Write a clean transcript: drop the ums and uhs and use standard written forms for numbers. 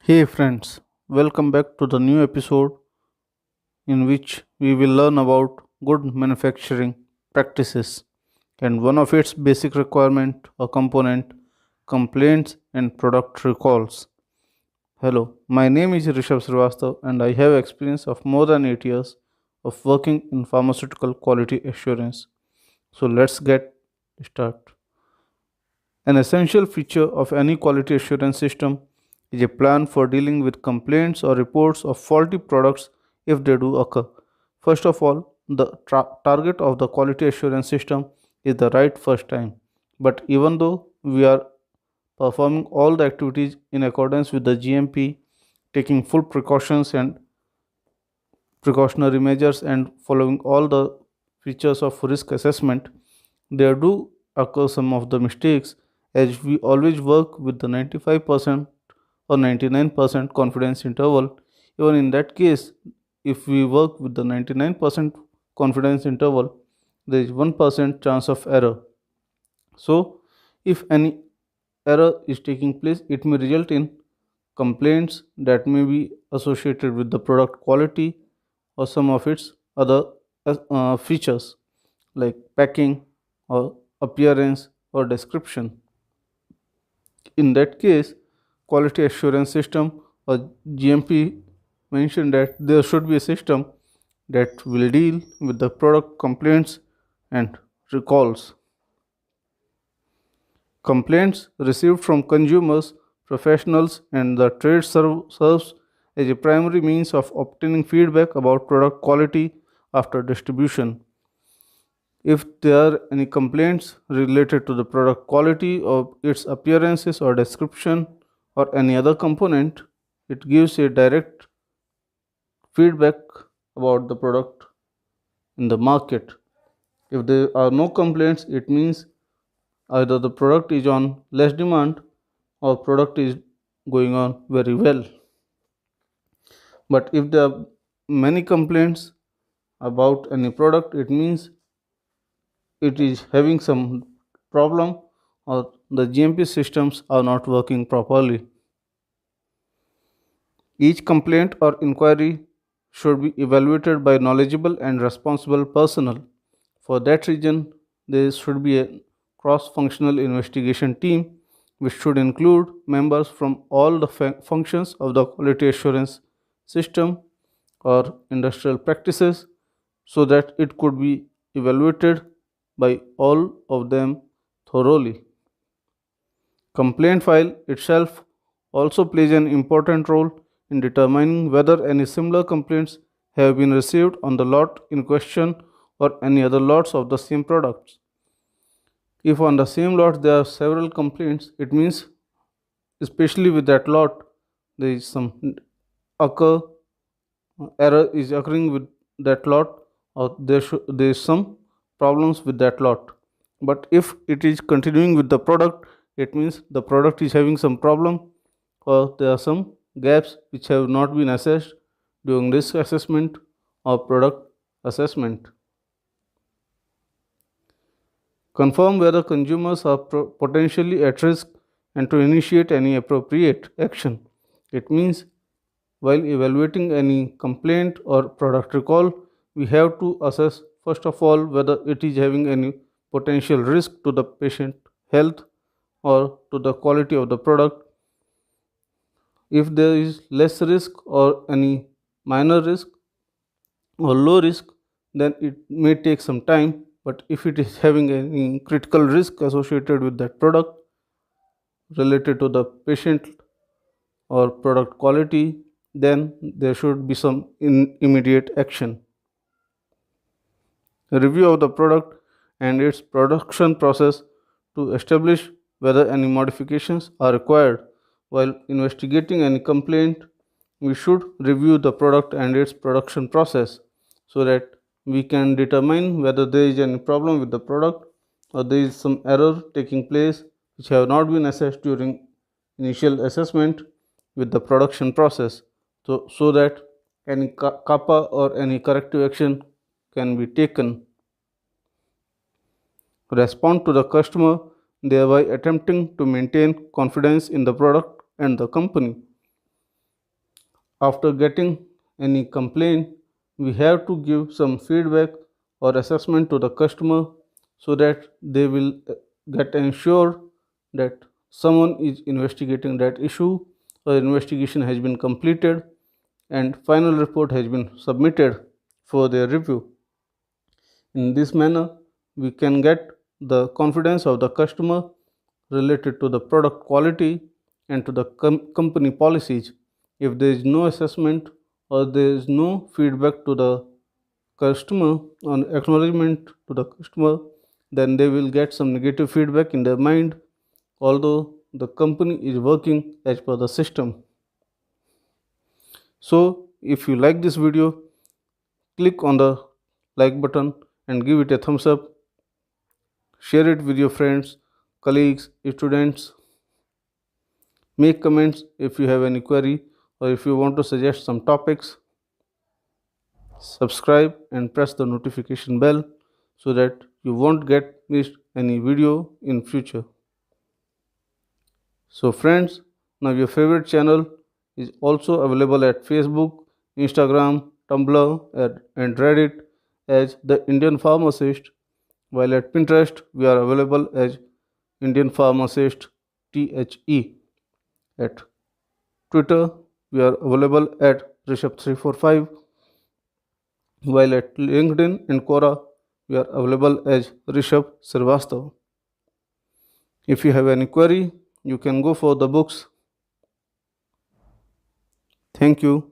Hey friends, welcome back to the new episode in which we will learn about good manufacturing practices and one of its basic requirement or component complaints and product recalls. Hello, my name is Rishabh Srivastav and I have experience of more than 8 years of working in pharmaceutical quality assurance. So let's get started. An essential feature of any quality assurance system is a plan for dealing with complaints or reports of faulty products if they do occur. First of all, the target of the quality assurance system is the right first time. But even though we are performing all the activities in accordance with the GMP, taking full precautions and precautionary measures and following all the features of risk assessment, there do occur some of the mistakes as we always work with the 95% or 99% confidence interval. Even in that case, if we work with the 99% confidence interval, there is 1% chance of error. So, if any error is taking place, it may result in complaints that may be associated with the product quality or some of its other features like packing or appearance or description. In that case, quality assurance system or GMP mentioned that there should be a system that will deal with the product complaints and recalls. Complaints received from consumers, professionals, and the trade serves as a primary means of obtaining feedback about product quality after distribution. If there are any complaints related to the product quality or its appearances or description or any other component, it gives a direct feedback about the product in the market. If there are no complaints, it means either the product is on less demand or product is going on very well. But if there are many complaints about any product, it means it is having some problem or the GMP systems are not working properly. Each complaint or inquiry should be evaluated by knowledgeable and responsible personnel. For that reason, there should be a cross functional investigation team which should include members from all the functions of the quality assurance system or industrial practices so that it could be evaluated by all of them thoroughly. Complaint file itself also plays an important role in determining whether any similar complaints have been received on the lot in question or any other lots of the same products. If on the same lot there are several complaints, it means especially with that lot there is some occur error is occurring with that lot or there is some problems with that lot. But if it is continuing with the product, it means the product is having some problem or there are some gaps which have not been assessed during risk assessment or product assessment. Confirm whether consumers are potentially at risk and to initiate any appropriate action. It means while evaluating any complaint or product recall, we have to assess first of all whether it is having any potential risk to the patient health or to the quality of the product. If there is less risk or any minor risk or low risk, then it may take some time. But if it is having any critical risk associated with that product related to the patient or product quality, then there should be some immediate action. A review of the product and its production process to establish whether any modifications are required. While investigating any complaint, we should review the product and its production process so that we can determine whether there is any problem with the product or there is some error taking place which have not been assessed during initial assessment with the production process so that any kappa or any corrective action can be taken. Respond to the customer, thereby attempting to maintain confidence in the product and the company. After getting any complaint, we have to give some feedback or assessment to the customer so that they will get ensured that someone is investigating that issue or investigation has been completed and final report has been submitted for their review. In this manner, we can get the confidence of the customer related to the product quality and to the company policies. If there is no assessment or there is no feedback to the customer on acknowledgement to the customer, then they will get some negative feedback in their mind, although the company is working as per the system. So, if you like this video, click on the like button and give it a thumbs up. Share it with your friends, colleagues, students. Make comments if you have any query or if you want to suggest some topics. Subscribe and press the notification bell so that you won't get missed any video in future. So friends, now your favorite channel is also available at Facebook, Instagram, Tumblr and Reddit as The Indian Pharmacist, while at Pinterest we are available as Indian Pharmacist THE. At Twitter we are available at Rishabh345, while at LinkedIn and Quora we are available as Rishabh Srivastava. If you have any query, you can go for the books. Thank you.